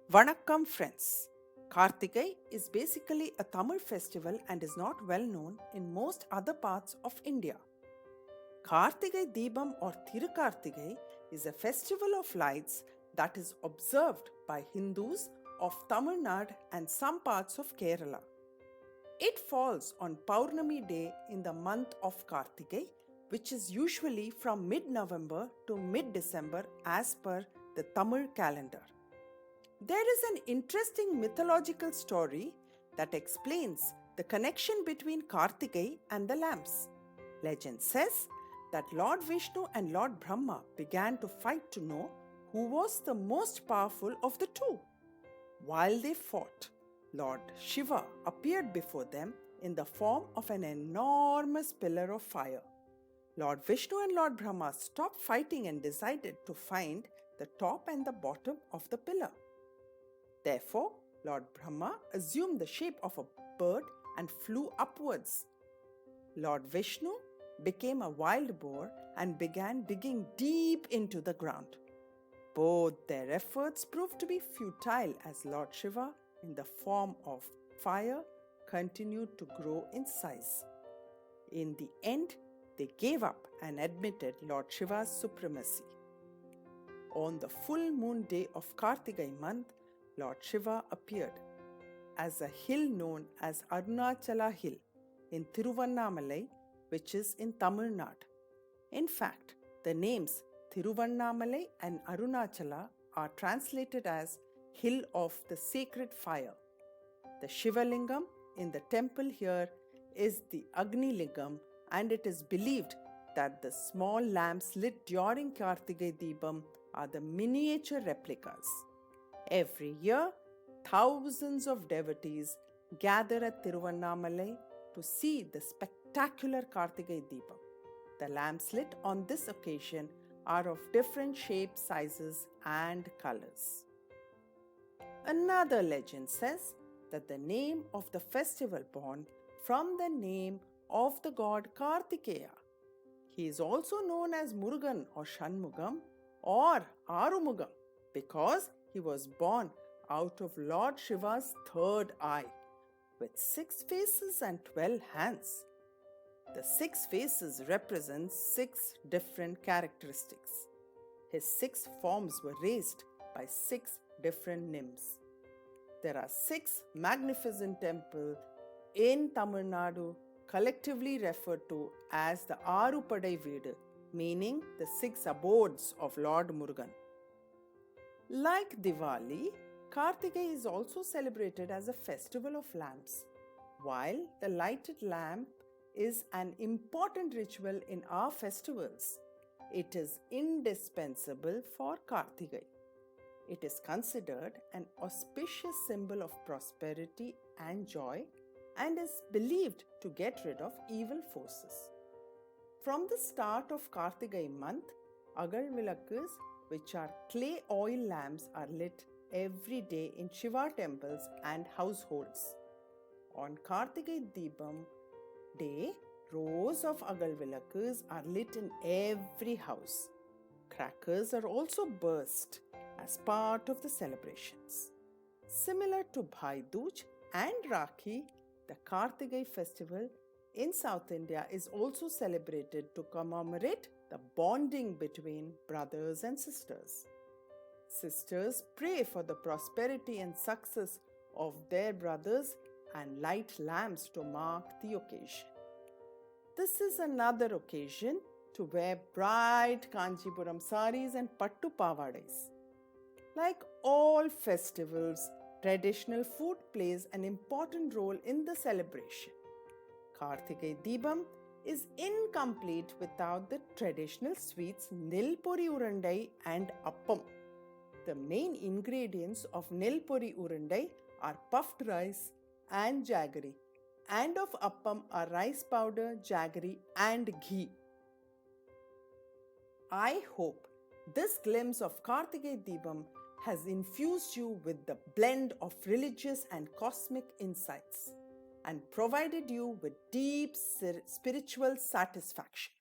Vanakkam friends. Kartigai is basically a Tamil festival and is not well known in most other parts of India. Kartigai Deepam or Thirukartigai is a festival of lights that is observed by Hindus of Tamil Nadu and some parts of Kerala. It falls on Paurnami day in the month of Kartigai, which is usually from mid-November to mid-December as per the Tamil calendar. There is an interesting mythological story that explains the connection between Kartigai and the lamps. Legend says that Lord Vishnu and Lord Brahma began to fight to know who was the most powerful of the two. While they fought, Lord Shiva appeared before them in the form of an enormous pillar of fire. Lord Vishnu and Lord Brahma stopped fighting and decided to find the top and the bottom of the pillar. Therefore, Lord Brahma assumed the shape of a bird and flew upwards. Lord Vishnu became a wild boar and began digging deep into the ground. Both their efforts proved to be futile as Lord Shiva, in the form of fire, continued to grow in size. In the end, they gave up and admitted Lord Shiva's supremacy. On the full moon day of Kartigai month, Lord Shiva appeared as a hill known as Arunachala Hill in Thiruvannamalai, which is in Tamil Nadu. In fact, the names Thiruvannamalai and Arunachala are translated as Hill of the Sacred Fire. The Shivalingam in the temple here is the Agni Lingam, and it is believed that the small lamps lit during Kartigai Deepam are the miniature replicas. Every year, thousands of devotees gather at Thiruvannamalai to see the spectacular Kartigai Deepam. The lamps lit on this occasion are of different shapes, sizes, and colors. Another legend says that the name of the festival born from the name of the god Kartikeya. He is also known as Murugan or Shanmugam or Arumugam because he was born out of Lord Shiva's third eye with 6 faces and 12 hands. The 6 faces represent 6 different characteristics. His 6 forms were raised by 6 different nymphs. There are 6 magnificent temples in Tamil Nadu collectively referred to as the Arupadai Veedu, meaning the 6 abodes of Lord Murugan. Like Diwali, Kartigai is also celebrated as a festival of lamps. While the lighted lamp is an important ritual in our festivals, it is indispensable for Kartigai. It is considered an auspicious symbol of prosperity and joy and is believed to get rid of evil forces. From the start of Kartigai month, Agal Vilakas, which are clay oil lamps, are lit every day in Shiva temples and households. On Kartigai Deepam day, rows of Agal Vilakas are lit in every house. Crackers are also burst as part of the celebrations. Similar to Bhai Dooj and Rakhi, the Kartigai festival in South India is also celebrated to commemorate the bonding between brothers and sisters. Sisters pray for the prosperity and success of their brothers and light lamps to mark the occasion. This is another occasion to wear bright Kanchipuram saris and pattu pavadais. Like all festivals, traditional food plays an important role in the celebration. Kartigai Deepam is incomplete without the traditional sweets Nilpuri Urandai and Appam. The main ingredients of Nilpuri Urandai are puffed rice and jaggery, and of Appam are rice powder, jaggery, and ghee. I hope this glimpse of Kartigai Deepam has infused you with the blend of religious and cosmic insights and provided you with deep spiritual satisfaction.